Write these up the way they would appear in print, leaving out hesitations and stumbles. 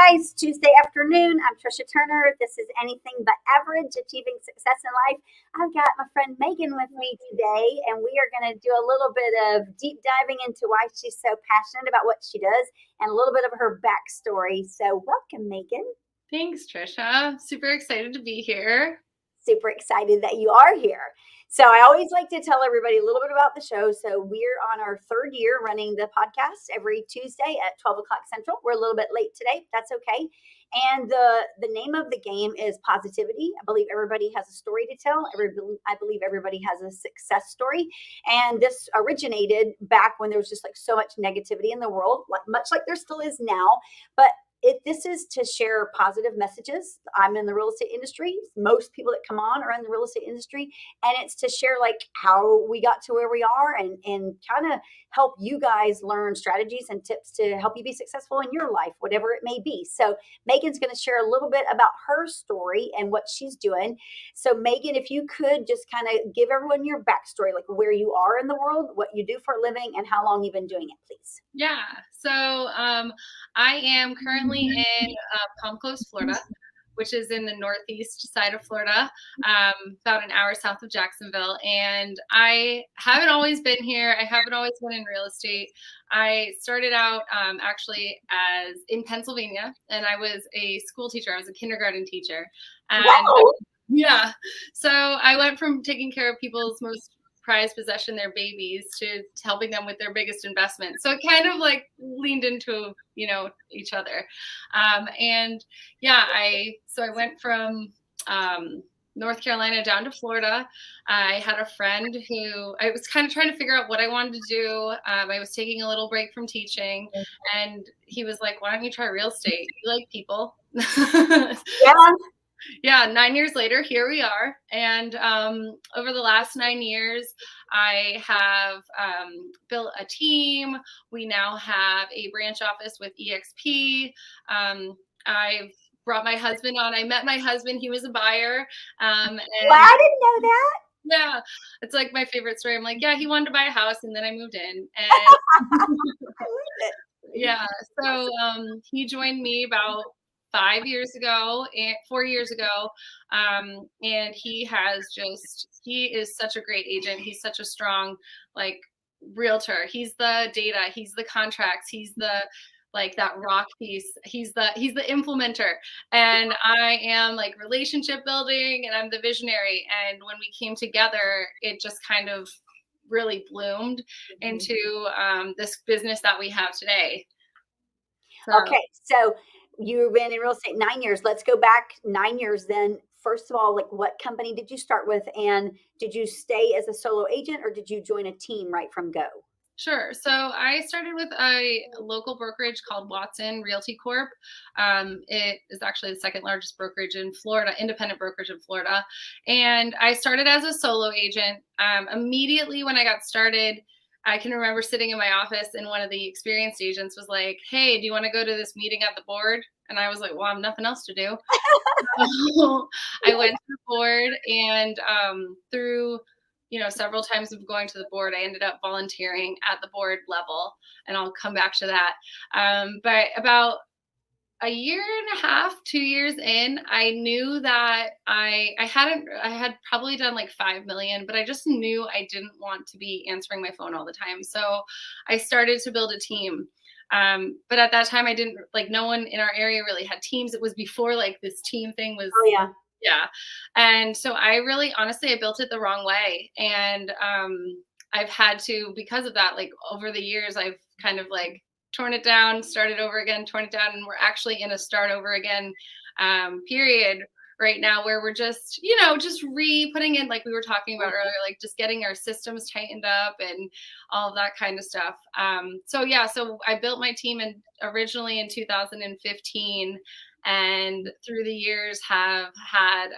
guys, Tuesday afternoon. I'm Trisha Turner. This is Anything But Average, Achieving Success in Life. I've got my friend Megan with me today, and we are going to do a little bit of deep diving into why she's so passionate about what she does and a little bit of her backstory. So welcome, Megan. Thanks, Trisha. Super excited to be here. Super excited that you are here. So I always like to tell everybody a little bit about the show. So we're on our third year running the podcast every Tuesday at 12 o'clock Central. We're a little bit late today. That's okay. And the name of the game is positivity. I believe everybody has a story to tell. I believe everybody has a success story. And this originated back when there was just like so much negativity in the world, like much like there still is now. But this is to share positive messages. I'm in the real estate industry. Most people that come on are in the real estate industry. And it's to share like how we got to where we are and kind of help you guys learn strategies and tips to help you be successful in your life, whatever it may be. So Megan's going to share a little bit about her story and what she's doing. So Megan, if you could just kind of give everyone your backstory, like where you are in the world, what you do for a living, and how long you've been doing it, please. Yeah. So I am currently in Palm Coast, Florida, which is in the northeast side of Florida, about an hour south of Jacksonville. And I haven't always been here. I haven't always been in real estate. I started out actually as in Pennsylvania, and I was a school teacher. I was a kindergarten teacher. And wow. Yeah. So I went from taking care of people's most prized possession, their babies, to helping them with their biggest investment. So it kind of like leaned into, each other. And yeah, I went from North Carolina down to Florida. I had a friend who I was kind of trying to figure out what I wanted to do. I was taking a little break from teaching, and he was like, "Why don't you try real estate? You like people." Yeah. Yeah, 9 years later, here we are. And over the last 9 years, I have built a team. We now have a branch office with EXP. I've brought my husband on. I met my husband. He was a buyer. Well, I didn't know that. Yeah, it's like my favorite story. I'm like, yeah, he wanted to buy a house, and then I moved in. And yeah, so he joined me about 4 years ago, and he is such a great agent. He's such a strong, like, realtor. He's the data, he's the contracts, he's the, like, that rock piece. He's the implementer, and I am like relationship building, and I'm the visionary. And when we came together, it just kind of really bloomed into this business that we have today. Okay, so you've been in real estate 9 years. Let's go back 9 years then. First of all, like what company did you start with, and did you stay as a solo agent or did you join a team right from go? Sure. So I started with a local brokerage called Watson Realty Corp. It is actually the second largest brokerage in Florida, independent brokerage in Florida. And I started as a solo agent. Immediately when I got started, I can remember sitting in my office, and one of the experienced agents was like, "Hey, do you want to go to this meeting at the board?" And I was like, "Well, I have nothing else to do." So I went to the board, and through several times of going to the board, I ended up volunteering at the board level, and I'll come back to that. But about a year and a half, 2 years in, I knew that I had probably done like 5 million, but I just knew I didn't want to be answering my phone all the time. So I started to build a team. But at that time, I didn't, like, no one in our area really had teams. It was before like this team thing was. Oh yeah. Yeah. And so I built it the wrong way. And I've had to, because of that, like over the years, I've kind of like torn it down, started over again, torn it down. And we're actually in a start over again period right now, where we're just, just putting in, like we were talking about earlier, like just getting our systems tightened up and all of that kind of stuff. So I built my team originally in 2015. And through the years have had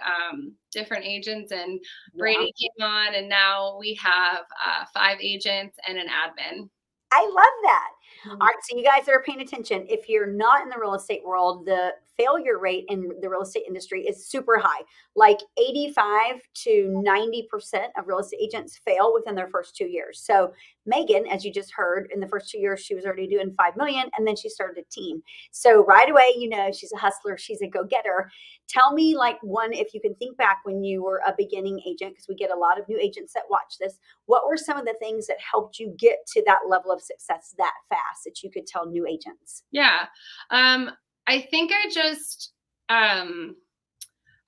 different agents, and Brady came on, and now we have 5 agents and an admin. I love that. All right, so you guys that are paying attention, if you're not in the real estate world, the failure rate in the real estate industry is super high. Like 85 to 90% of real estate agents fail within their first 2 years. So Megan, as you just heard, in the first 2 years, she was already doing 5 million, and then she started a team. So right away, she's a hustler, she's a go-getter. Tell me, like, one, if you can think back when you were a beginning agent, because we get a lot of new agents that watch this. What were some of the things that helped you get to that level of success that fast that you could tell new agents? Yeah. I think I just, I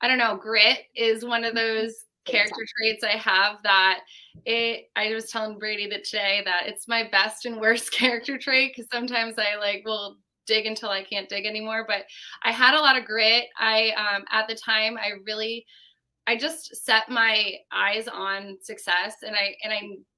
don't know, grit is one of those character traits I have that I was telling Brady that today that it's my best and worst character trait, because sometimes I will dig until I can't dig anymore. But I had a lot of grit. At the time, I just set my eyes on success, and I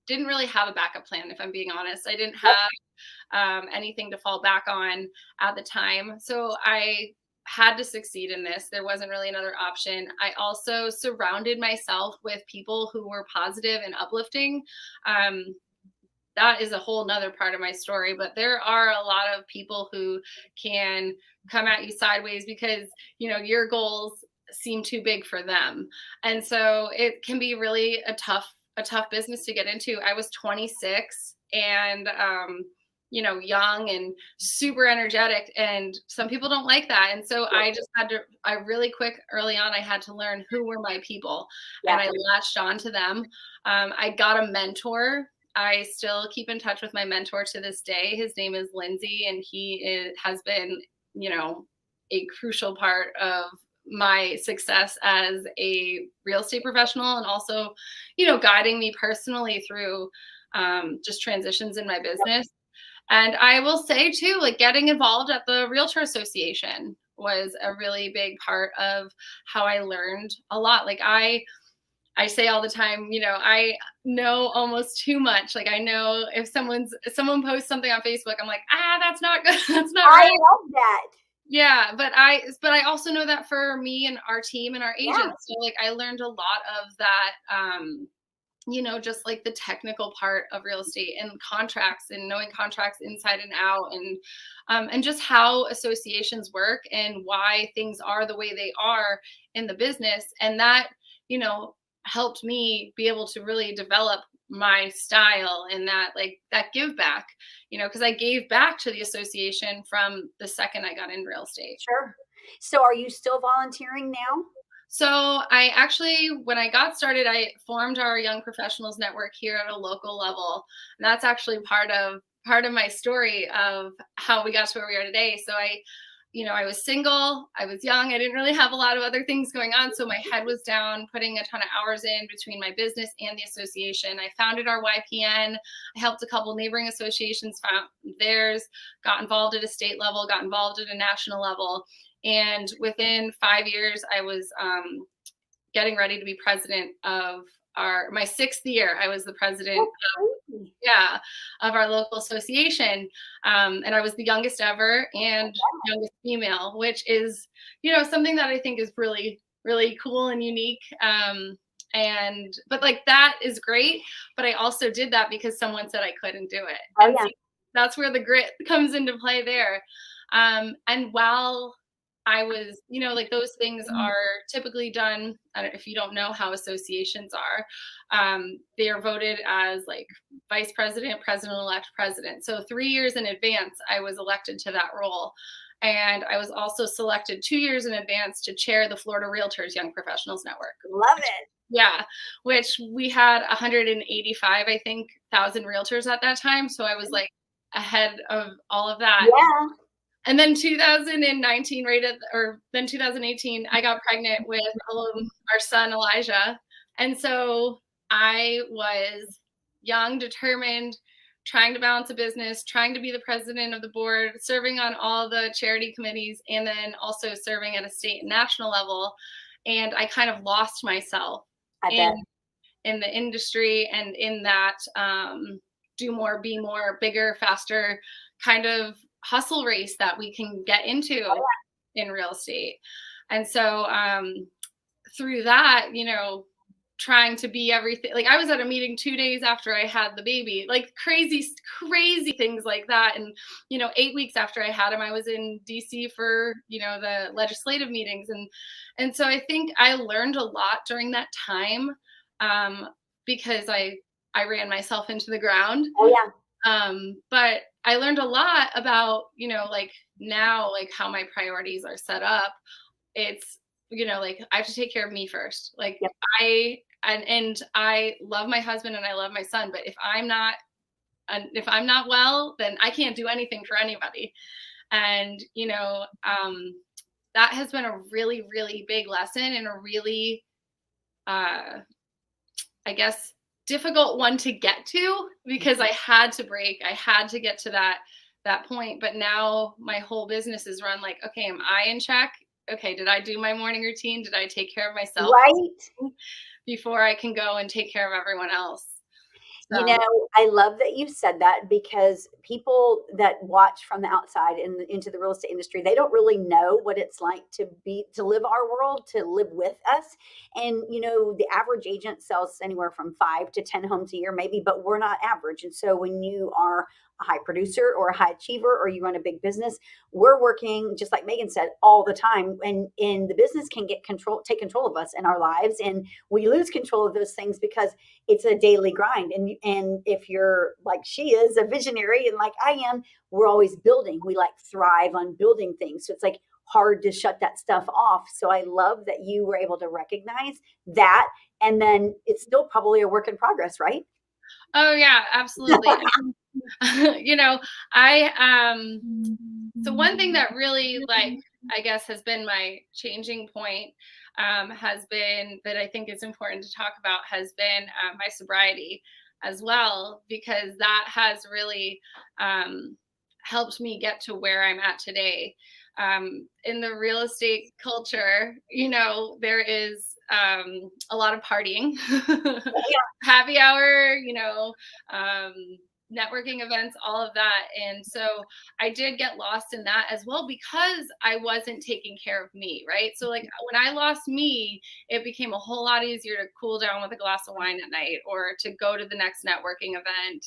didn't really have a backup plan, if I'm being honest. I didn't have anything to fall back on at the time. So I had to succeed in this. There wasn't really another option. I also surrounded myself with people who were positive and uplifting. That is a whole nother part of my story, but there are a lot of people who can come at you sideways because, your goals seem too big for them. And so it can be really a tough business to get into. I was 26 and, young and super energetic, and some people don't like that. And so I really quick early on, I had to learn who were my people, and I latched on to them. I got a mentor. I still keep in touch with my mentor to this day. His name is Lindsay, and he has been, a crucial part of my success as a real estate professional, and also, guiding me personally through just transitions in my business. And I will say too, getting involved at the Realtor Association was a really big part of how I learned a lot. I say all the time, I know almost too much. I know if someone posts something on Facebook, I'm like, that's not good. That's not right. I love that. Yeah, but I also know that for me and our team and our agents. So I learned a lot of that, just the technical part of real estate and contracts, and knowing contracts inside and out, and just how associations work and why things are the way they are in the business. And that, helped me be able to really develop my style, and that give back, because I gave back to the association from the second I got in real estate. Sure. So are you still volunteering now? So I actually, when I got started, I formed our Young Professionals Network here at a local level. And that's actually part of my story of how we got to where we are today. So I was single, I was young, I didn't really have a lot of other things going on. So my head was down, putting a ton of hours in between my business and the association. I founded our YPN. I helped a couple neighboring associations found theirs, got involved at a state level, got involved at a national level. And within 5 years, I was getting ready to be president of my 6th year. I was the president of our local association. And I was the youngest ever and youngest female, which is, something that I think is really, really cool and unique. But that is great. But I also did that because someone said I couldn't do it. Oh, and yeah. so that's where the grit comes into play there. And while I was, those things are typically done. If you don't know how associations are, they are voted as vice president, president-elect, president. So 3 years in advance, I was elected to that role. And I was also selected 2 years in advance to chair the Florida Realtors Young Professionals Network. Love it. Yeah, which we had 185, I think, thousand realtors at that time. So I was ahead of all of that. Yeah. And then 2019, then 2018, I got pregnant with our son, Elijah. And so I was young, determined, trying to balance a business, trying to be the president of the board, serving on all the charity committees, and then also serving at a state and national level. And I kind of lost myself in the industry, and in that do more, be more, bigger, faster kind of hustle race that we can get into in real estate. And so through that, trying to be everything, I was at a meeting 2 days after I had the baby, crazy things like that. And 8 weeks after I had him, I was in DC for the legislative meetings. And so I think I learned a lot during that time, because I I ran myself into the ground. Oh yeah. But I learned a lot about, like now, like how my priorities are set up. It's, like I have to take care of me first. Like Yep. and I love my husband and I love my son, but if I'm not well, then I can't do anything for anybody. And, that has been a really, really big lesson and a really, uh, I guess, difficult one to get to because I had to break. I had to get to that point. But now my whole business is run like, okay, am I in check? Okay, did I do my morning routine? Did I take care of myself Right. before I can go and take care of everyone else? You So, know, I love that you said that because people that watch from the outside into the real estate industry, they don't really know what it's like to live our world, to live with us. And the average agent sells anywhere from 5 to 10 homes a year, maybe, but we're not average. And so when you are a high producer or a high achiever or you run a big business, we're working just like Megan said all the time. And the business can take control of us in our lives, and we lose control of those things because it's a daily grind. And if you're like she is, a visionary, and like I am, we're always building. We like thrive on building things. So it's like hard to shut that stuff off. So I love that you were able to recognize that. And then it's still probably a work in progress, right? oh yeah, absolutely. you know, I so one thing that really like I guess has been my changing point has been that I think is important to talk about has been my sobriety as well, because that has really helped me get to where I'm at today. In the real estate culture, there is a lot of partying, happy hour, um, networking events, all of that. And so I did get lost in that as well because I wasn't taking care of me, right? So, like, when I lost me, it became a whole lot easier to cool down with a glass of wine at night or to go to the next networking event.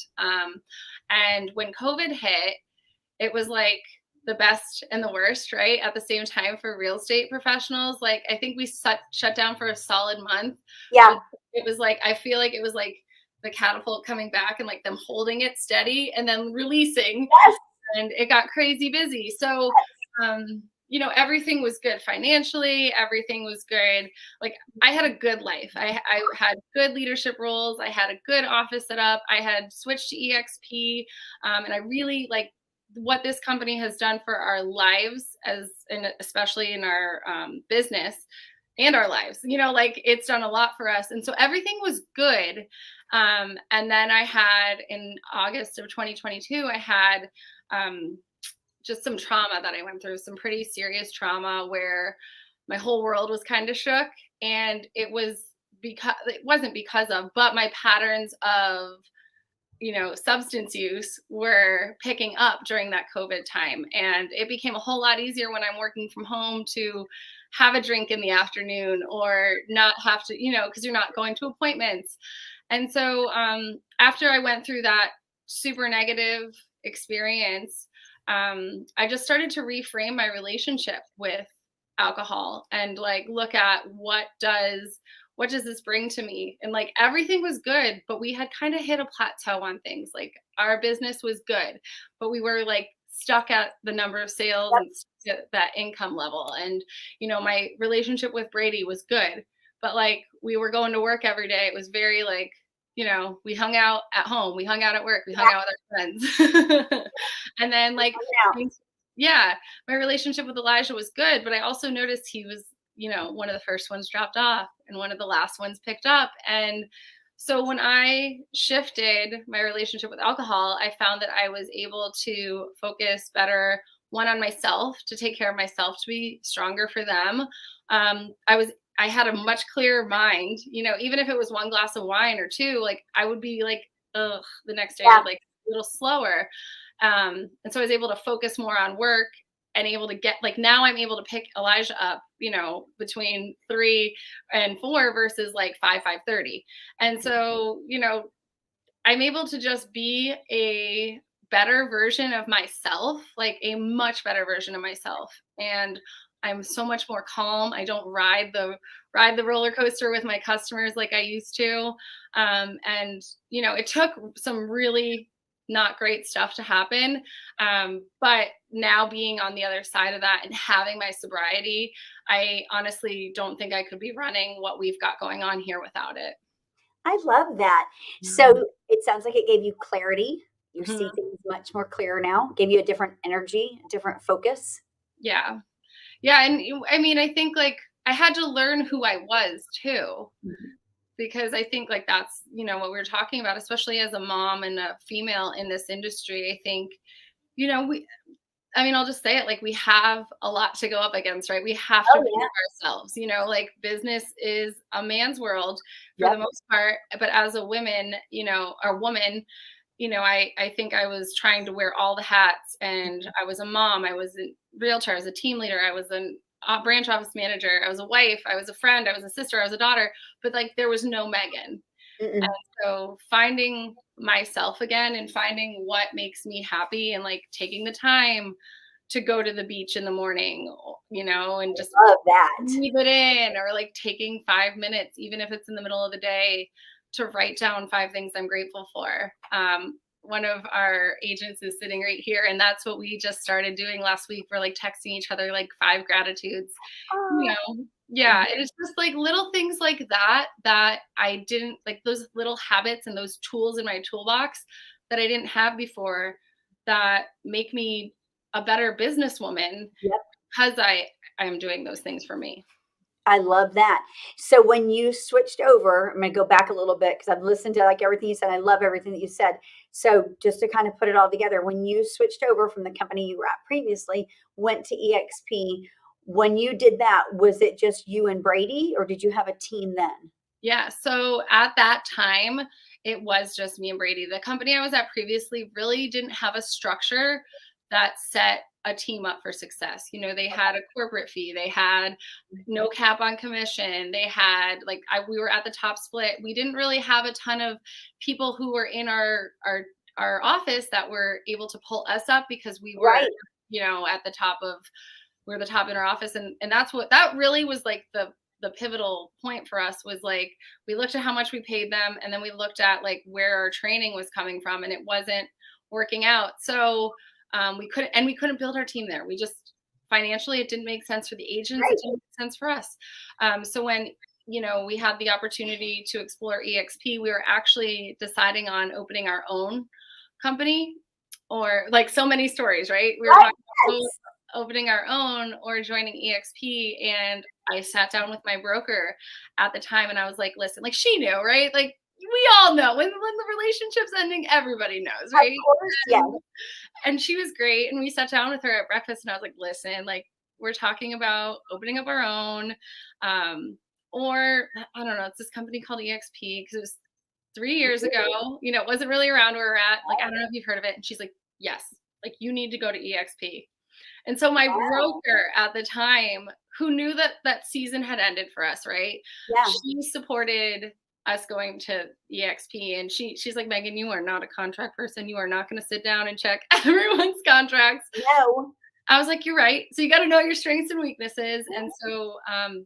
And when COVID hit, it was like the best and the worst, right? At the same time for real estate professionals. Like, I think we shut down for a solid month, Yeah. but it was like, I feel like it was like the catapult coming back and like them holding it steady and then releasing, Yes. and it got crazy busy. So, everything was good financially, everything was good. Like, I had a good life. I had good leadership roles. I had a good office set up. I had switched to EXP. And I really like what this company has done for our lives and especially in our business and our lives, like it's done a lot for us. And so everything was good. And then I had in August of 2022, I had just some trauma that I went through, some pretty serious trauma where my whole world was kind of shook. And it wasn't because of, but my patterns of, substance use were picking up during that COVID time. And it became a whole lot easier when I'm working from home to have a drink in the afternoon or not have to, because you're not going to appointments. And so after I went through that super negative experience, I just started to reframe my relationship with alcohol and like look at what does this bring to me? And like everything was good, but we had kind of hit a plateau on things. Like our business was good, but we were like stuck at the number of sales Yep. and at that income level. And, my relationship with Brady was good, but like we were going to work every day. It was very like, we hung out at home, we hung out at work, we hung out with our friends. And then like, Yeah. yeah, my relationship with Elijah was good, but I also noticed he was, one of the first ones dropped off and one of the last ones picked up. And so when I shifted my relationship with alcohol, I found that I was able to focus better, one, on myself, to take care of myself, to be stronger for them. I had a much clearer mind, even if it was one glass of wine or two, like I would be like, ugh, the next day, Yeah. or like a little slower. And so I was able to focus more on work and able to get like now I'm able to pick Elijah up, between 3 and 4 versus like 5:30. And so, I'm able to just be a better version of myself, like a much better version of myself. And I'm so much more calm. I don't ride the roller coaster with my customers like I used to. And it took some really not great stuff to happen. But now being on the other side of that and having my sobriety, I honestly don't think I could be running what we've got going on here without it. I love that. Mhm. So it sounds like it gave you clarity. You see Mhm. things much more clear now, gave you a different energy, a different focus. Yeah. Yeah. And I mean, I think like I had to learn who I was too, Mhm. because I think like that's, what we are talking about, especially as a mom and a female in this industry. I think, I mean, I'll just say it, like we have a lot to go up against, right? We have to Oh, prove yeah. ourselves, like business is a man's world for the Yep. most part. But as a woman, or woman, I think I was trying to wear all the hats, and I was a mom, I was a realtor, I was a team leader, I was a branch office manager, I was a wife, I was a friend, I was a sister, I was a daughter, but like there was no Megan. Mm-mm. So finding myself again and finding what makes me happy and like taking the time to go to the beach in the morning, and just Love that. leave it in, or like taking 5 minutes, even if it's in the middle of the day, to write down 5 things I'm grateful for. One of our agents is sitting right here, and that's what we just started doing last week. We're like texting each other like 5 gratitudes, you Oh, know. Yeah, and it's just like little things like that that I didn't like, those little habits and those tools in my toolbox that I didn't have before, that make me a better businesswoman yep. because I'm doing those things for me. I love that. So when you switched over, I'm going to go back a little bit because I've listened to like everything you said. I love everything that you said. So just to kind of put it all together, when you switched over from the company you were at previously, went to EXP, when you did that, was it just you and Brady, or did you have a team then? Yeah. So at that time, it was just me and Brady. The company I was at previously really didn't have a structure that set a team up for success. They had a corporate fee, they had no cap on commission, they had like we were at the top split. We didn't really have a ton of people who were in our office that were able to pull us up, because we were, Right. at the top of we're the top in our office. And that really was like the pivotal point for us, was like we looked at how much we paid them, and then we looked at like where our training was coming from, and it wasn't working out. So we couldn't build our team there. We just, financially, it didn't make sense for the agents, it Right. didn't make sense for us. So when we had the opportunity to explore EXP, we were actually deciding on opening our own company, or like so many stories, right? We were Right. talking about Yes. opening our own or joining EXP. And I sat down with my broker at the time and I was like, listen, like she knew, right? Like we all know when the relationship's ending, everybody knows, Of right? course. Yes. And she was great. And we sat down with her at breakfast and I was like, listen, like we're talking about opening up our own. Um, or I don't know, it's this company called EXP, because it was 3 years ago, it wasn't really around where we're at. Like, I don't know if you've heard of it. And she's like, yes, like you need to go to EXP. And so my Wow. broker at the time, who knew that that season had ended for us, right? Yeah. She supported us going to EXP, and she's like, Megan, you are not a contract person. You are not going to sit down and check everyone's contracts. No. I was like, you're right. So you got to know your strengths and weaknesses. And so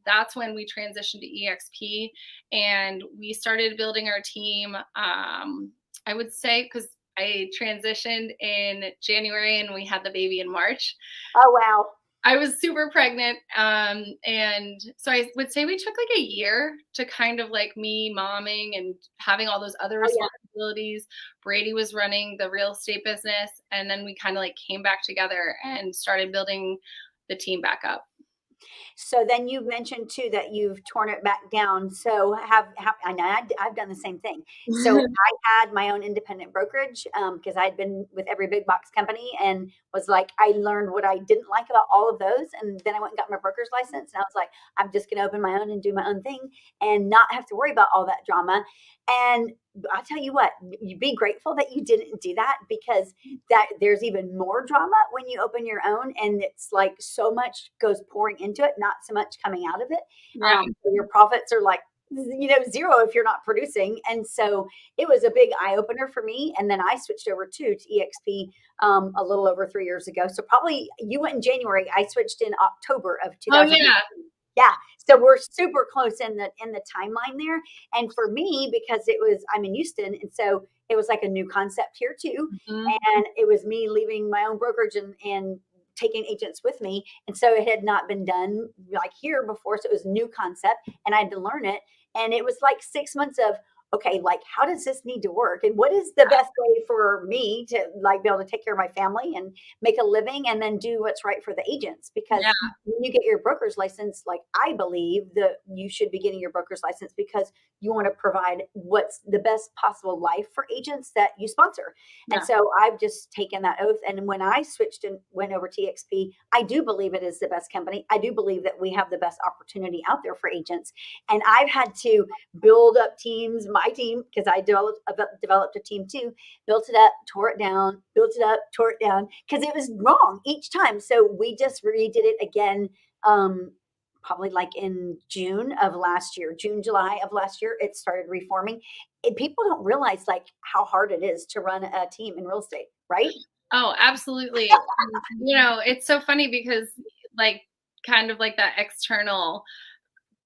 that's when we transitioned to EXP, and we started building our team. I would say, because I transitioned in January and we had the baby in March. Oh, wow. I was super pregnant. And so I would say we took like a year to kind of like me momming and having all those other Oh, yeah. responsibilities. Brady was running the real estate business. And then we kind of like came back together and started building the team back up. So then you mentioned too that you've torn it back down. So I know I've done the same thing. So I had my own independent brokerage because I'd been with every big box company and was like, I learned what I didn't like about all of those. And then I went and got my broker's license and I was like, I'm just going to open my own and do my own thing and not have to worry about all that drama. And I'll tell you what, you be grateful that you didn't do that, because that there's even more drama when you open your own, and it's like so much goes pouring into it, not so much coming out of it. Yeah. So your profits are like zero if you're not producing. And so it was a big eye opener for me. And then I switched over to EXP a little over 3 years ago. So probably you went in January. I switched in October of Oh 2018. yeah. Yeah. So we're super close in the timeline there. And for me, because I'm in Houston, and so it was like a new concept here too. Mhm. And it was me leaving my own brokerage and taking agents with me. And so it had not been done like here before. So it was a new concept and I had to learn it. And it was like 6 months of, okay, like how does this need to work? And what is the best way for me to like be able to take care of my family and make a living and then do what's right for the agents? Because Yeah. when you get your broker's license, like I believe that you should be getting your broker's license because you want to provide what's the best possible life for agents that you sponsor. And Yeah. so I've just taken that oath. And when I switched and went over to EXP, I do believe it is the best company. I do believe that we have the best opportunity out there for agents. And I've had to build up teams, my team, because I developed a team too, built it up, tore it down, built it up, tore it down, because it was wrong each time. So we just redid it again. Probably like in June of last year, June, July of last year, it started reforming. And people don't realize like how hard it is to run a team in real estate, right? Oh, absolutely. It's so funny because like kind of like that external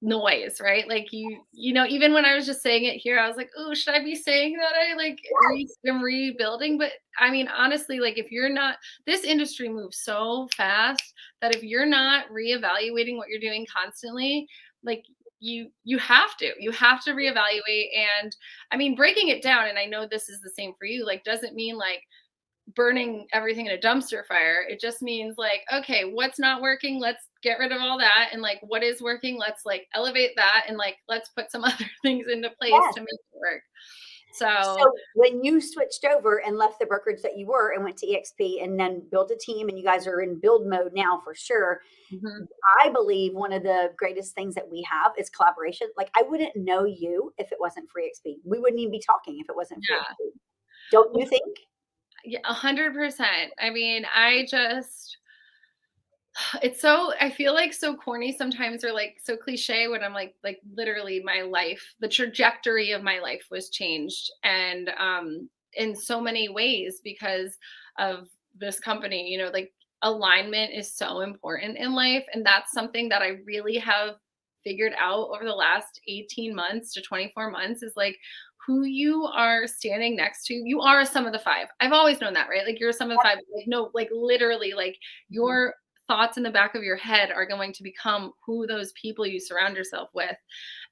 noise, right? Like even when I was just saying it here, I was like, oh, should I be saying that I like am rebuilding? But I mean, honestly, like if you're not, this industry moves so fast that if you're not reevaluating what you're doing constantly, like you have to reevaluate. And I mean, breaking it down, and I know this is the same for you, like doesn't mean like burning everything in a dumpster fire. It just means like, okay, what's not working? Let's get rid of all that. And like, what is working? Let's like elevate that and like, let's put some other things into place Yes. to make it work. So, So when you switched over and left the brokerage that you were and went to EXP and then built a team and you guys are in build mode now for sure, mhm. I believe one of the greatest things that we have is collaboration. Like I wouldn't know you if it wasn't for EXP. We wouldn't even be talking if it wasn't for Yeah, EXP. Don't you think? yeah, 100%. I mean, it's so, I feel like so corny sometimes, or like so cliche when I'm like literally my life, the trajectory of my life was changed. And in so many ways because of this company, like alignment is so important in life. And that's something that I really have figured out over the last 18 months to 24 months is like who you are standing next to. You are a sum of the five. I've always known that, right? Like you're a sum of the five. Like no, like literally, like Mhm. your thoughts in the back of your head are going to become who those people you surround yourself with.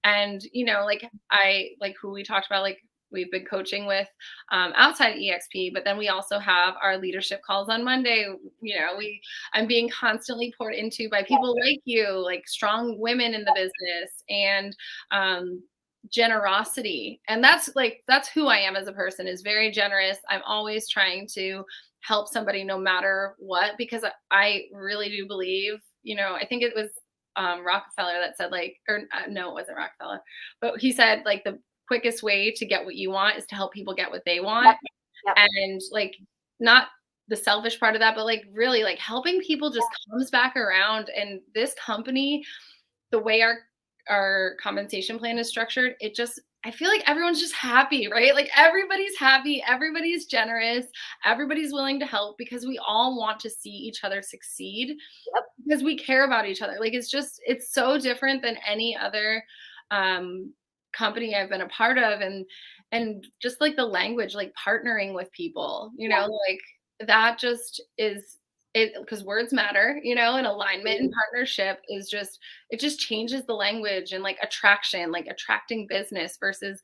And like I like who we talked about, like we've been coaching with outside EXP, but then we also have our leadership calls on Monday. I'm being constantly poured into by people like you, like strong women in the business, and generosity. And that's who I am as a person, is very generous. I'm always trying to help somebody no matter what, because I really do believe, I think it was Rockefeller that said like, or no, it wasn't Rockefeller, but he said like the quickest way to get what you want is to help people get what they Yep. want. Yep. And like, not the selfish part of that, but like really like helping people just comes back around. And this company, the way our compensation plan is structured, I feel like everyone's just happy, right? Like everybody's happy, everybody's generous, everybody's willing to help because we all want to see each other succeed Yep. because we care about each other. Like it's so different than any other um company I've been a part of. And just like the language, like partnering with people, Yeah. like that just is it, because words matter, and alignment and Mhm. partnership is just, it just changes the language. And like attraction, like attracting business versus,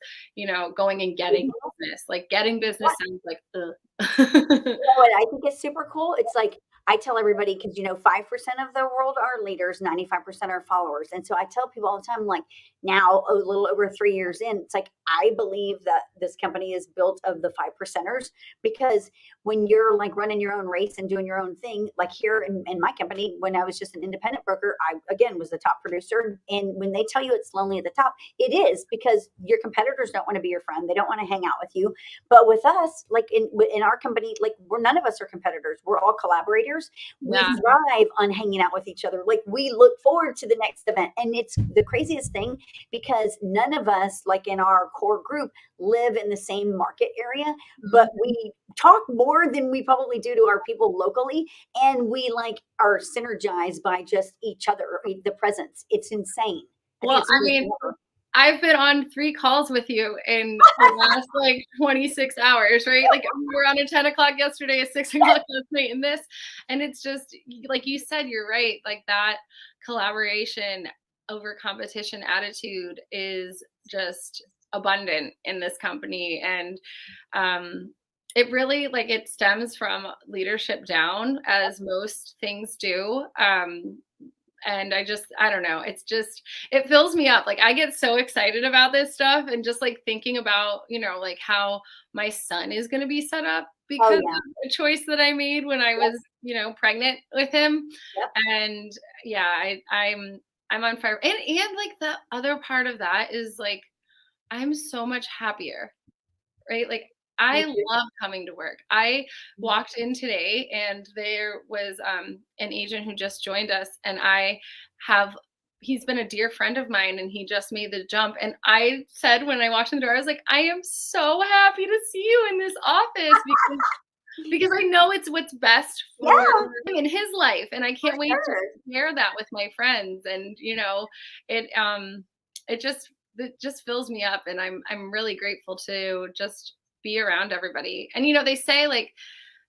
going and getting business. Like getting business sounds like ugh. You know what I think is super cool? It's like I tell everybody because 5% of the world are leaders, 95% are followers. And so I tell people all the time, like now a little over 3 years in, it's like I believe that this company is built of the 5%ers because when you're like running your own race and doing your own thing, like here in my company, when I was just an independent broker, I again was the top producer. And when they tell you it's lonely at the top, it is because your competitors don't want to be your friend. They don't want to hang out with you. But with us, like in our company, like none of us are competitors. We're all collaborators collaborators, we Yeah. thrive on hanging out with each other. Like we look forward to the next event. And it's the craziest thing because none of us, like in our core group, live in the same market area, but we talk more than we probably do to our people locally. And we like are synergized by just each other, the presence. It's insane. I think Well, it's I really mean, clever. I've been on 3 calls with you in the last, like, 26 hours, right? Like, we were on at 10 o'clock yesterday, at 6 o'clock last night, and it's just, like you said, you're right, like, that collaboration over competition attitude is just abundant in this company, and, it really, like, it stems from leadership down, as most things do, and I don't know, it's just, it fills me up. Like, I get so excited about this stuff, and just like thinking about, like how my son is going to be set up Oh because yeah. of a choice that I made when I Yep. was, pregnant with him. Yep. And yeah, I'm on fire. And like the other part of that is like, I'm so much happier, right? Like, Me I too. love coming to work. I Mhm. walked in today and there was an agent who just joined us, and I have he's been a dear friend of mine, and he just made the jump, and I said when I walked in the door, I was like, I am so happy to see you in this office, because I know it's what's best for Yeah, him in his life, and I for can't wait to sure. share that with my friends. And it it just fills me up, and I'm really grateful to just be around everybody. And they say, like,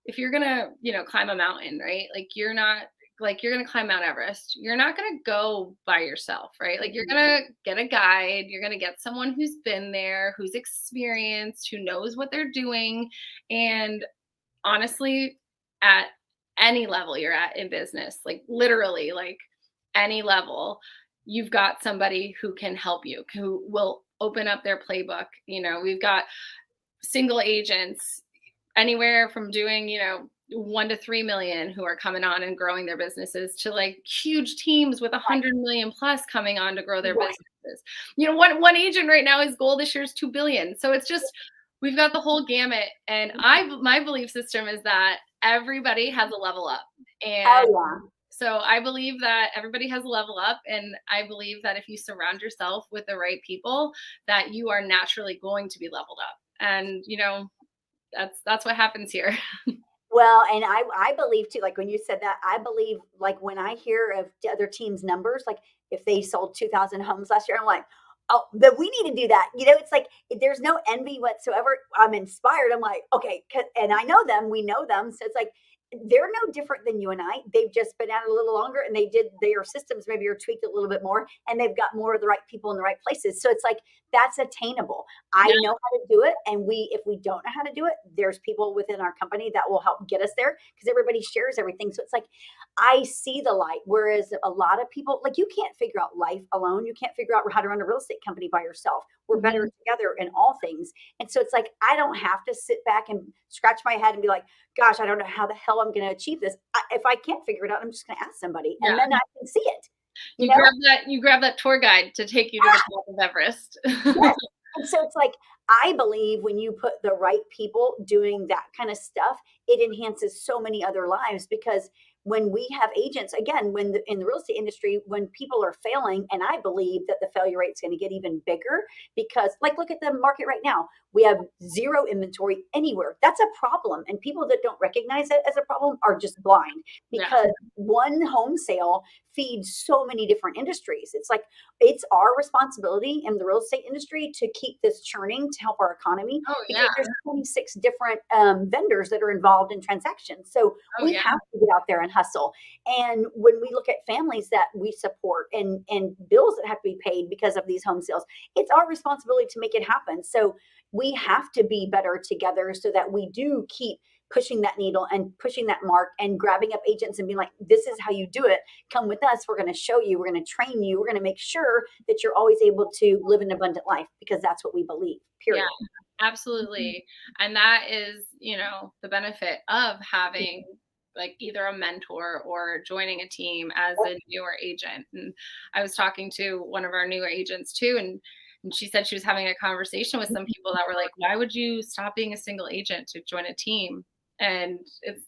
if you're gonna climb a mountain, right, like, you're not, like, you're gonna climb Mount Everest, you're not gonna go by yourself, right? Like, you're Mhm. gonna get a guide, you're gonna get someone who's been there, who's experienced, who knows what they're doing. And honestly, at any level you're at in business, like, literally, like, any level, you've got somebody who can help you, who will open up their playbook. We've got single agents anywhere from doing, 1 to 3 million, who are coming on and growing their businesses, to like huge teams with 100 million plus coming on to grow their Right. businesses. One agent right now, his goal this year is 2 billion. So it's just, we've got the whole gamut. And my belief system is that everybody has a level up. Oh And yeah. so I believe that everybody has a level up, and I believe that if you surround yourself with the right people, that you are naturally going to be leveled up. And that's what happens here. Well, and I believe too, like when you said that, I believe like when I hear of the other teams' numbers, like if they sold 2,000 homes last year, I'm like, oh, but we need to do that. It's like there's no envy whatsoever. I'm inspired. I'm like, okay, and I know them, we know them. So it's like they're no different than you and I. They've just been at it a little longer and they did their systems maybe are tweaked a little bit more and they've got more of the right people in the right places. So it's like that's attainable. I Yeah, know how to do it. And if we don't know how to do it, there's people within our company that will help get us there because everybody shares everything. So it's like I see the light. Whereas a lot of people, like you can't figure out life alone. You can't figure out how to run a real estate company by yourself. We're better mhm, together in all things. And so it's like I don't have to sit back and scratch my head and be like, gosh, I don't know how the hell I'm going to achieve this. If I can't figure it out, I'm just going to ask somebody and yeah. then I can see it, you You know? grab that tour guide to take you to the top of Everest. Yes. And so it's like, I believe when you put the right people doing that kind of stuff, it enhances so many other lives because when we have agents, again, in the real estate industry, when people are failing, and I believe that the failure rate is going to get even bigger because, like, look at the market right now. We have zero inventory anywhere. That's a problem. And people that don't recognize it as a problem are just blind Yeah. because one home sale feeds so many different industries. It's like, it's our responsibility in the real estate industry to keep this churning to help our economy Oh, because yeah. there's 26 different vendors that are involved in transactions. So Oh, we yeah. have to get out there and hustle. And when we look at families that we support and bills that have to be paid because of these home sales, it's our responsibility to make it happen. So we have to be better together so that we do keep pushing that needle and pushing that mark and grabbing up agents and being like, this is how you do it. Come with us. We're going to show you. We're going to train you. We're going to make sure that you're always able to live an abundant life because that's what we believe, Yeah, period. absolutely. And that is, the benefit of having like either a mentor or joining a team as a newer agent. And I was talking to one of our newer agents too, and she said she was having a conversation with some people that were like, why would you stop being a single agent to join a team? And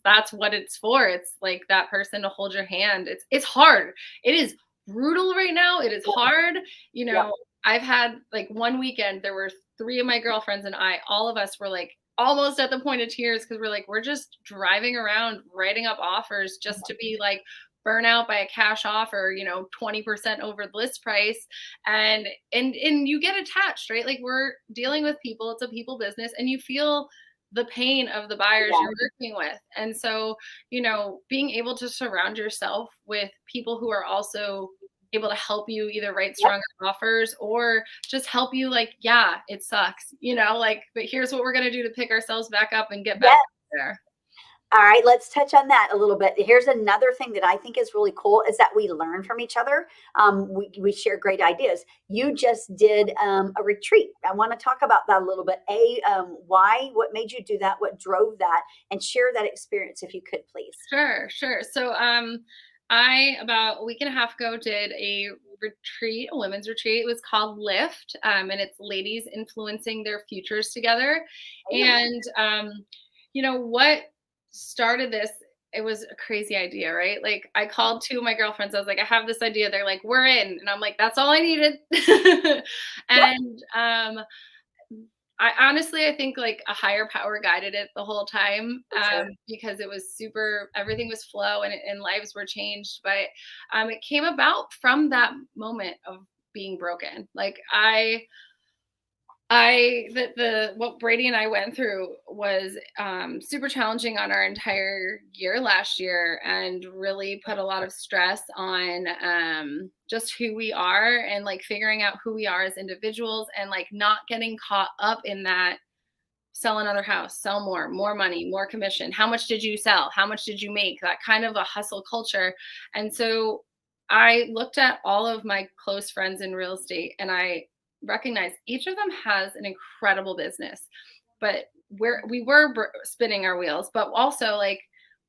that's what it's for. It's like that person to hold your hand. It's hard. It is brutal right now. It is Yep. hard. Yep. I've had like one weekend, there were 3 of my girlfriends and I, all of us were like almost at the point of tears because we're like, we're just driving around writing up offers just to be like burn out by a cash offer, 20% over the list price. And you get attached, right? Like we're dealing with people, it's a people business, and you feel the pain of the buyers Yeah. you're working with. And so, being able to surround yourself with people who are also able to help you either write Yep. stronger offers or just help you like, yeah, it sucks, like, but here's what we're going to do to pick ourselves back up and get back Yes. there. All right, let's touch on that a little bit. Here's another thing that I think is really cool is that we learn from each other. We share great ideas. You just did a retreat. I want to talk about that a little bit. Why? What made you do that? What drove that? And share that experience if you could, please. Sure. So, I about a week and a half ago did a retreat, a women's retreat. It was called Lift, and it's ladies influencing their futures together. Oh, And what started this? It was a crazy idea, right? Like I called 2 of my girlfriends. I was like, I have this idea. They're like, we're in, and I'm like, that's all I needed. yep, And I honestly, I think like a higher power guided it the whole time, for sure. because it was everything was flow and lives were changed. But it came about from that moment of being broken. Like what Brady and I went through was super challenging on our entire year last year, and really put a lot of stress on just who we are and like figuring out who we are as individuals and like not getting caught up in that. Sell another house, sell more money, more commission. How much did you sell? How much did you make? That kind of a hustle culture. And so I looked at all of my close friends in real estate and I recognized each of them has an incredible business, but we were spinning our wheels, but also like,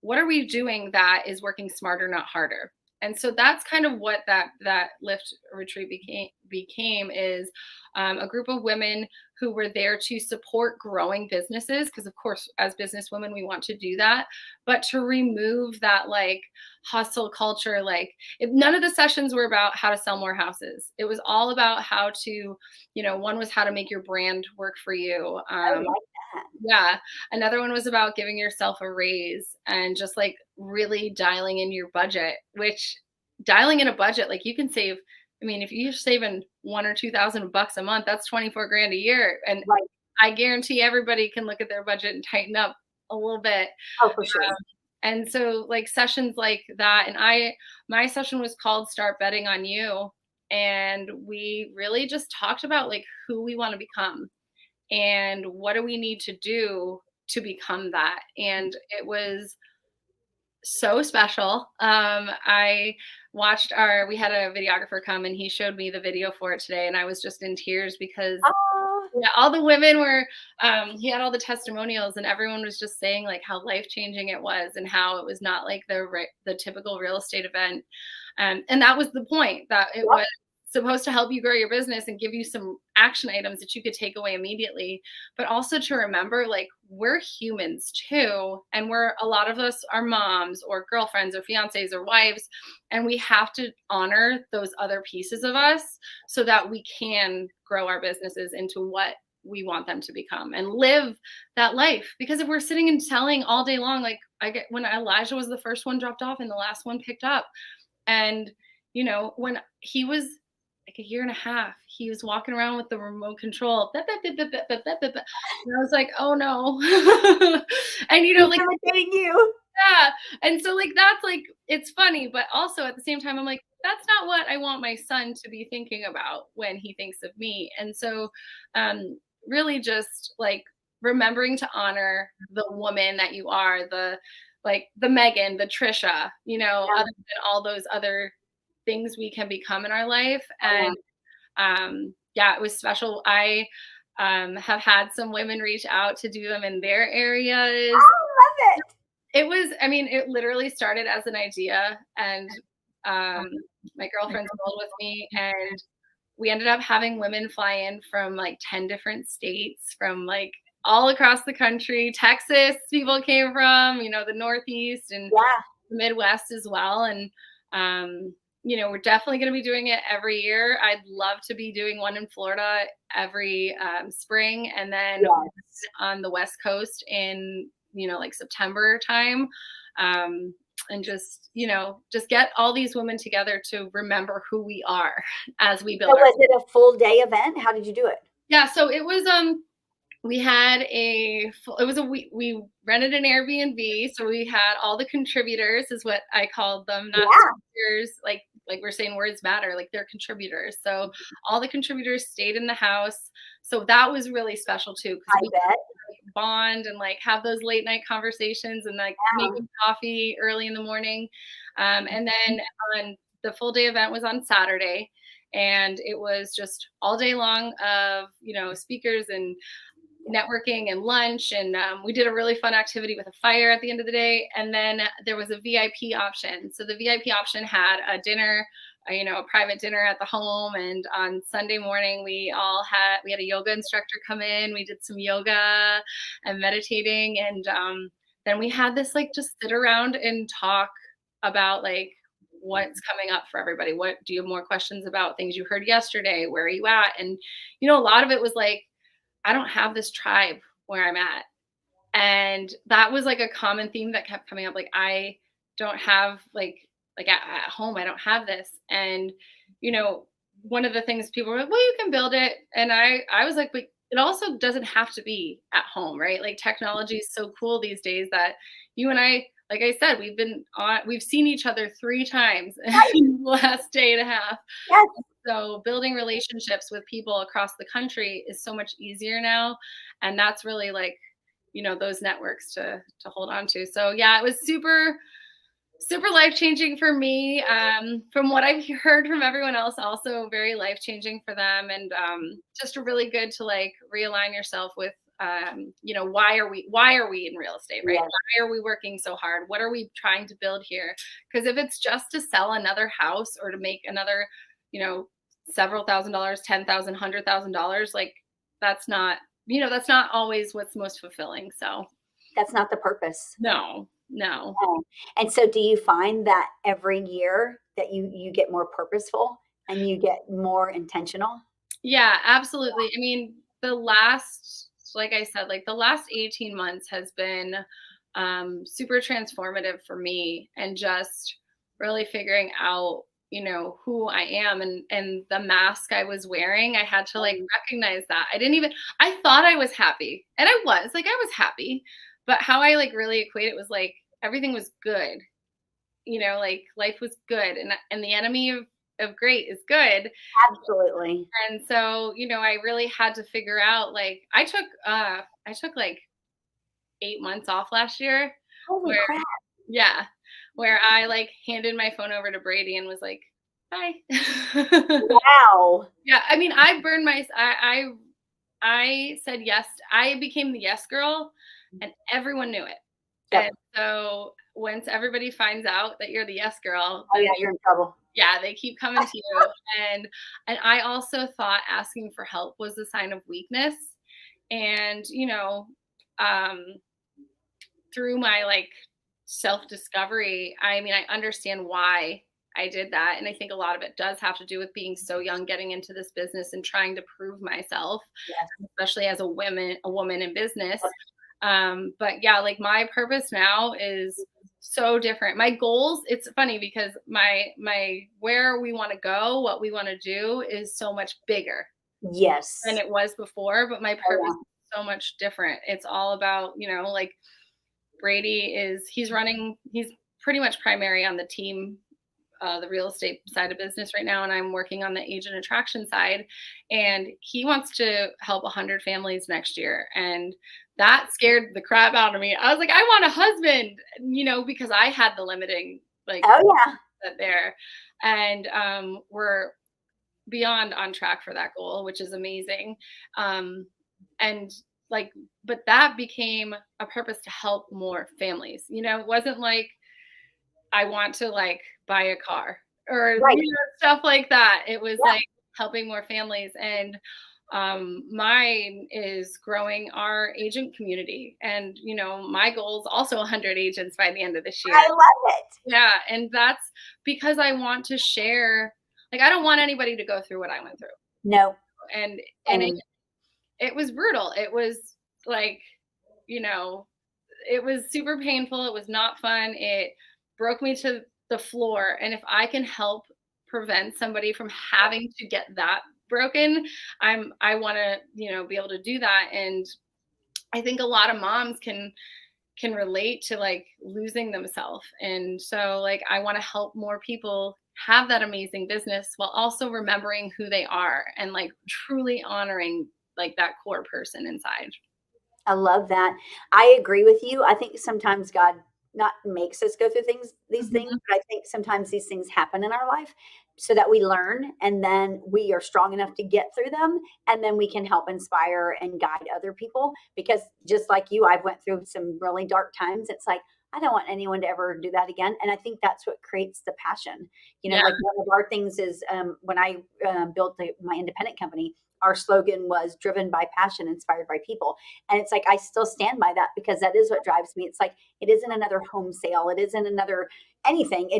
what are we doing that is working smarter, not harder? And so that's kind of what that Lift retreat became is a group of women who were there to support growing businesses, because of course as business women we want to do that, but to remove that like hustle culture. Like none of the sessions were about how to sell more houses. It was all about how to, one was how to make your brand work for you. I like that. Yeah. Another one was about giving yourself a raise and just like really dialing in your budget, which dialing in a budget, like you can save. I mean, if you're saving 1 or 2,000 bucks a month, that's 24 grand a year. And Right. I guarantee everybody can look at their budget and tighten up a little bit. Oh, for sure. And so like sessions like that. And my session was called Start Betting on You. And we really just talked about like who we want to become and what do we need to do to become that. And it was so special. I watched we had a videographer come and he showed me the video for it today. And I was just in tears because Oh, yeah, all the women were, he had all the testimonials and everyone was just saying like how life-changing it was and how it was not like the typical real estate event. And that was the point, that it yep. was supposed to help you grow your business and give you some action items that you could take away immediately, but also to remember like we're humans too. And a lot of us are moms or girlfriends or fiancés or wives. And we have to honor those other pieces of us so that we can grow our businesses into what we want them to become and live that life. Because if we're sitting and selling all day long, like when Elijah was the first one dropped off and the last one picked up, and when he was like a year and a half, he was walking around with the remote control. And I was like, oh no. And He's like, imitating you. yeah. And so like that's like it's funny, but also at the same time, I'm like, that's not what I want my son to be thinking about when he thinks of me. And so really just like remembering to honor the woman that you are, the Megan, the Trisha, Yeah. other than all those other things we can become in our life. Oh, yeah. And yeah, it was special. I have had some women reach out to do them in their areas. I love it. It was, I mean, it literally started as an idea, and my girlfriends rolled with me, and we ended up having women fly in from like 10 different states, from like all across the country. Texas, people came from, the Northeast and Yeah. the Midwest as well. And, we're definitely going to be doing it every year. I'd love to be doing one in Florida every spring, and then Yes. on the West Coast in, like September time. And just get all these women together to remember who we are as we build So was it a full day event? How did you do it? Yeah, so it was we had we rented an Airbnb, so we had all the contributors is what I called them, not speakers, like we're saying words matter, like they're contributors. So all the contributors stayed in the house. So that was really special too, because we bet. could bond and like have those late night conversations and like making coffee early in the morning. And then on the full day event was on Saturday, and it was just all day long of speakers and networking and lunch, and we did a really fun activity with a fire at the end of the day. And then there was a VIP option. So the VIP option had a dinner, a private dinner at the home. And on Sunday morning, we had a yoga instructor come in. We did some yoga and meditating, and then we had this like just sit around and talk about like what's coming up for everybody. What do you have more questions about things you heard yesterday? Where are you at? And a lot of it was like, I don't have this tribe where I'm at. And that was like a common theme that kept coming up. Like, I don't have like at home, I don't have this. And, one of the things people were like, well, you can build it. And I was like, but it also doesn't have to be at home, right? Like technology is so cool these days that you and I, like I said, we've seen each other 3 times in the last day and a half. Yes. So building relationships with people across the country is so much easier now. And that's really like, those networks to hold on to. So yeah, it was super, super life-changing for me. From what I've heard from everyone else, also very life-changing for them. And just really good to like realign yourself with, why are we in real estate, right? Yes. Why are we working so hard? What are we trying to build here? Because if it's just to sell another house or to make another, several $1,000s, $10,000, $100,000, like that's not always what's most fulfilling. So that's not the purpose. No. And so do you find that every year that you get more purposeful and you get more intentional? Yeah, absolutely. I mean, like I said, like the last 18 months has been super transformative for me, and just really figuring out who I am, and the mask I was wearing, I had to like recognize that. I thought I was happy, and I was happy, but how I like really equate it was like everything was good, like life was good, and the enemy of great is good. Absolutely. And so, I really had to figure out, like, I took like 8 months off last year. Holy crap. Yeah, where I like handed my phone over to Brady and was like, bye. Wow. Yeah, I mean, I burned I said yes. I became the yes girl, and everyone knew it. Yep. And so once everybody finds out that you're the yes girl, yeah, you're in trouble. Yeah, they keep coming to you. And I also thought asking for help was a sign of weakness. And, through my like self-discovery, I mean, I understand why I did that. And I think a lot of it does have to do with being so young, getting into this business and trying to prove myself, especially as a woman in business. But yeah, like my purpose now is so different. My goals, it's funny because my where we want to go, what we want to do is so much bigger. Yes. Than it was before, but my purpose is so much different. It's all about, like Brady he's pretty much primary on the team, the real estate side of business right now, and I'm working on the agent attraction side, and he wants to help 100 families next year. And that scared the crap out of me. I was like, I want a husband, because I had the limiting like there. And we're beyond on track for that goal, which is amazing. And like, but that became a purpose to help more families. It wasn't like I want to like buy a car or stuff like that. It was like helping more families. And Mine is growing our agent community. And, my goal is also 100 agents by the end of this year. I love it. Yeah. And that's because I want to share, like, I don't want anybody to go through what I went through. No. And it was brutal. It was like, you know, it was super painful. It was not fun. It broke me to the floor. And if I can help prevent somebody from having to get that broken, I want to, be able to do that. And I think a lot of moms can relate to like losing themselves. And so like I want to help more people have that amazing business while also remembering who they are and like truly honoring like that core person inside. I love that. I agree with you. I think sometimes God not makes us go through these things, Mhm. but I think sometimes these things happen in our life so that we learn and then we are strong enough to get through them and then we can help inspire and guide other people because just like you, I've went through some really dark times. It's like I don't want anyone to ever do that again. And I think that's what creates the passion. Yeah, Like one of our things is when I built my independent company, our slogan was driven by passion, inspired by people. And it's like, I still stand by that because that is what drives me. It's like, it isn't another home sale. It isn't another anything.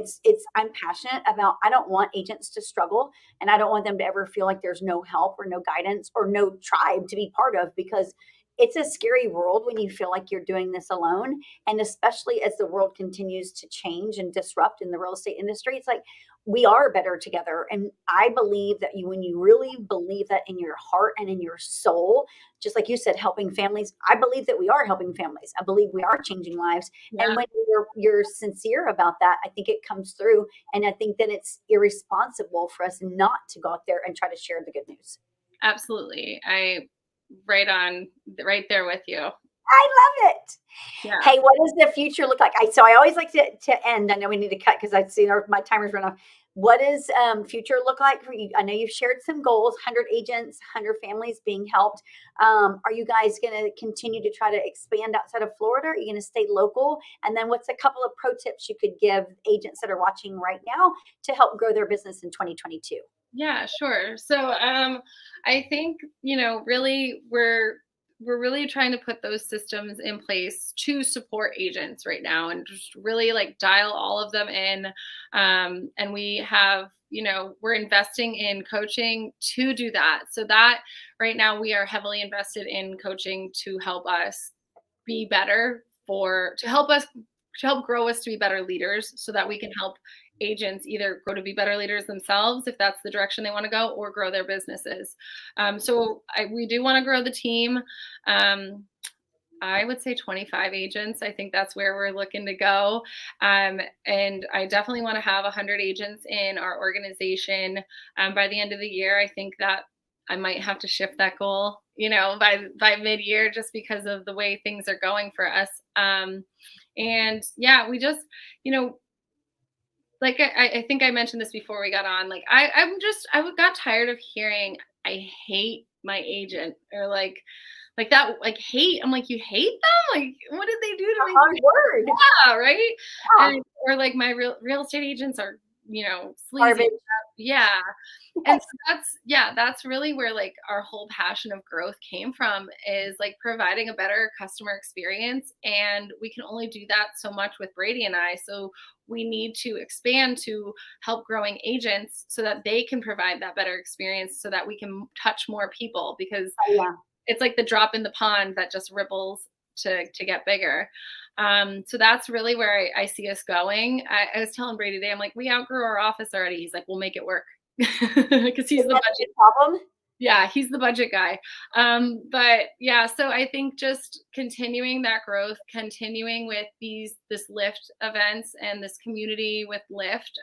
I'm passionate about, I don't want agents to struggle and I don't want them to ever feel like there's no help or no guidance or no tribe to be part of because it's a scary world when you feel like you're doing this alone. And especially as the world continues to change and disrupt in the real estate industry, it's like we are better together. And I believe that when you really believe that in your heart and in your soul, just like you said, helping families, I believe that we are helping families. I believe we are changing lives. yeah, And when you're sincere about that, I think it comes through. And I think that it's irresponsible for us not to go out there and try to share the good news. absolutely. Right there with you. I love it. Yeah. Hey, what does the future look like? I always like to end. I know we need to cut because I see my timer's run off. What does future look like for you? I know you've shared some goals: 100 agents, 100 families being helped. Are you guys going to continue to try to expand outside of Florida? Are you going to stay local? And then, what's a couple of pro tips you could give agents that are watching right now to help grow their business in 2022? Yeah, sure. So I think, really we're really trying to put those systems in place to support agents right now and just really like dial all of them in. And we have, we're investing in coaching to do that. So that right now we are heavily invested in coaching to help us be better to help grow us to be better leaders so that we can help agents either grow to be better leaders themselves if that's the direction they want to go or grow their businesses. We do want to grow the team. I would say 25 agents. I think that's where we're looking to go. And I definitely want to have 100 agents in our organization by the end of the year. I think that I might have to shift that goal, by mid-year, just because of the way things are going for us. And yeah, we just, you know, like I think I mentioned this before we got on. Like I got tired of hearing I hate my agent or like that like hate. I'm like, you hate them? Like what did they do to A me? hard word. Yeah, right. Yeah. Or like my real estate agents are sleazy. Garbage. Yeah. And Yes. so that's really where like our whole passion of growth came from is like providing a better customer experience. And we can only do that so much with Brady and I. So we need to expand to help growing agents so that they can provide that better experience so that we can touch more people because Oh, yeah. it's like the drop in the pond that just ripples to get bigger. So that's really where I see us going. I was telling Brady today, I'm like, we outgrew our office already. He's like, we'll make it work because he's Is the that a budget. big problem? Yeah, he's the budget guy. But yeah, so I think just continuing that growth, continuing with this Lift events and this community with Lift.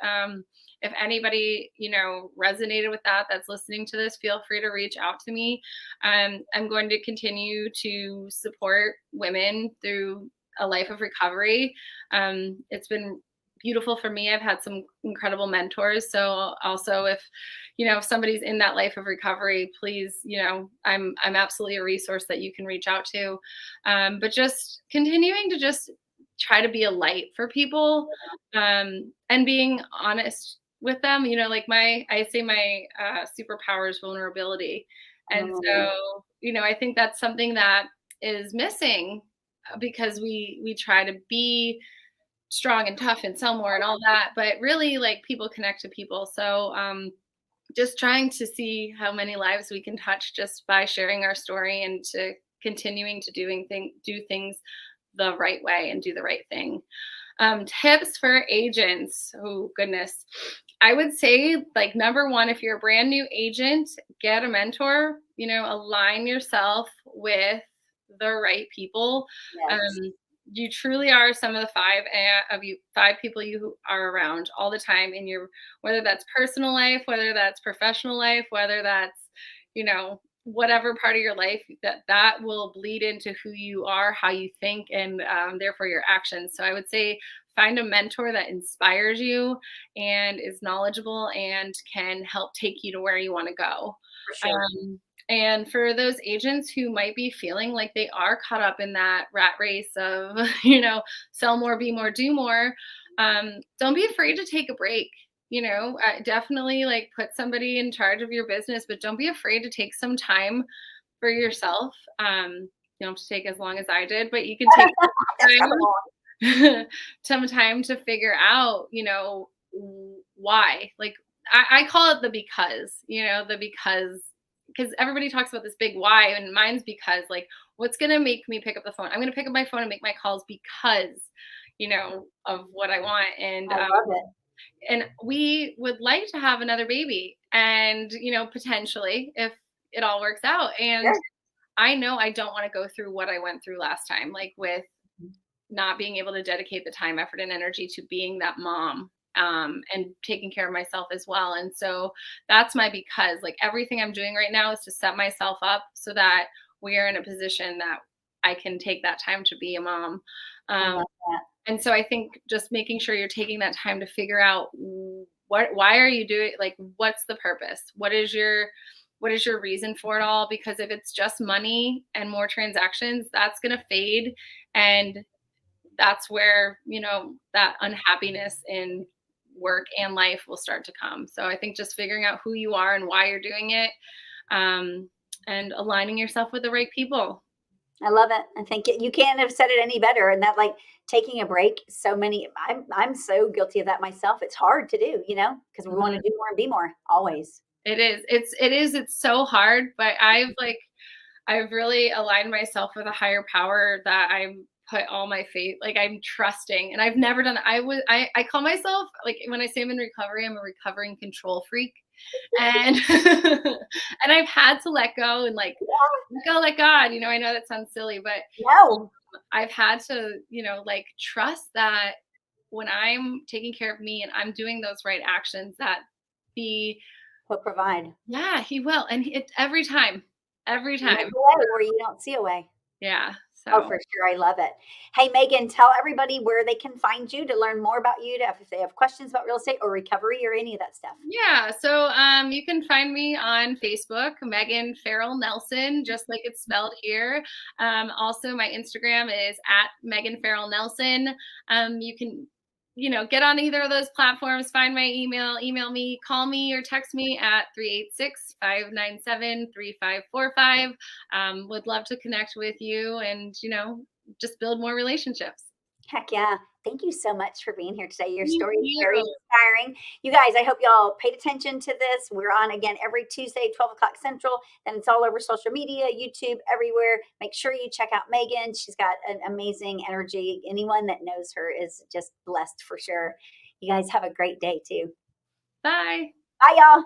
If anybody, resonated with that's listening to this, feel free to reach out to me. I'm going to continue to support women through a life of recovery. It's been beautiful for me. I've had some incredible mentors. So also if somebody's in that life of recovery, please, I'm absolutely a resource that you can reach out to. But just continuing to just try to be a light for people, and being honest with them. Like I say my superpower is vulnerability. And so, I think that's something that is missing because we try to be strong and tough and sell more and all that, but really like people connect to people. So just trying to see how many lives we can touch just by sharing our story and to continuing to do things the right way and do the right thing. Tips for agents. Oh goodness. I would say like number one, if you're a brand new agent, get a mentor, align yourself with the right people. Yes. You truly are some of the five people you are around all the time in your, whether that's personal life, whether that's professional life, whether that's, whatever part of your life that will bleed into who you are, how you think, and therefore your actions. So I would say find a mentor that inspires you and is knowledgeable and can help take you to where you want to go. For sure. And for those agents who might be feeling like they are caught up in that rat race of, sell more, be more, do more, don't be afraid to take a break. Definitely like put somebody in charge of your business, but don't be afraid to take some time for yourself. You don't have to take as long as I did, but you can take time, some time to figure out, why. Like I call it the because everybody talks about this big why, and mine's because like what's gonna make me pick up the phone? I'm gonna pick up my phone and make my calls because of what I want. And I love it. and we would like to have another baby and potentially if it all works out. And Sure. I know I don't want to go through what I went through last time, like with not being able to dedicate the time, effort, and energy to being that mom, and taking care of myself as well. And so that's my because. Like everything I'm doing right now is to set myself up so that we are in a position that I can take that time to be a mom. I Um, love that. and so I think just making sure you're taking that time to figure out why are you doing, like, what's the purpose? What is your reason for it all? Because if it's just money and more transactions, that's going to fade. And that's where, that unhappiness in work and life will start to come. So I think just figuring out who you are and why you're doing it, and aligning yourself with the right people. I love it. I think you can't have said it any better. And that, like, taking a break, I'm so guilty of that myself. It's hard to do, because we want to do more and be more always. It is. It's so hard, but I've really aligned myself with a higher power that I'm put all my faith, like I'm trusting, and I've never done. I call myself, like when I say I'm in recovery, I'm a recovering control freak, and and I've had to let go and like let God. I know that sounds silly, but No, I've had to, like trust that when I'm taking care of me and I'm doing those right actions, that the he'll provide. yeah, he will, and every time, every Make time. a way where you don't see a way. Yeah. Oh, So for sure. I love it. Hey, Megan, tell everybody where they can find you to learn more about you, if they have questions about real estate or recovery or any of that stuff. yeah, so you can find me on Facebook, Megan Farrell Nelson, just like it's spelled here. Also, my Instagram is at Megan Farrell Nelson. You can, get on either of those platforms, find my email me, call me or text me at 386-597-3545. Would love to connect with you and, just build more relationships. Heck yeah. Thank you so much for being here today. Your Thank story is very you. inspiring. You guys, I hope y'all paid attention to this. We're on again every Tuesday, 12 o'clock Central. And it's all over social media, YouTube, everywhere. Make sure you check out Megan. She's got an amazing energy. Anyone that knows her is just blessed for sure. You guys have a great day too. Bye. Bye, y'all.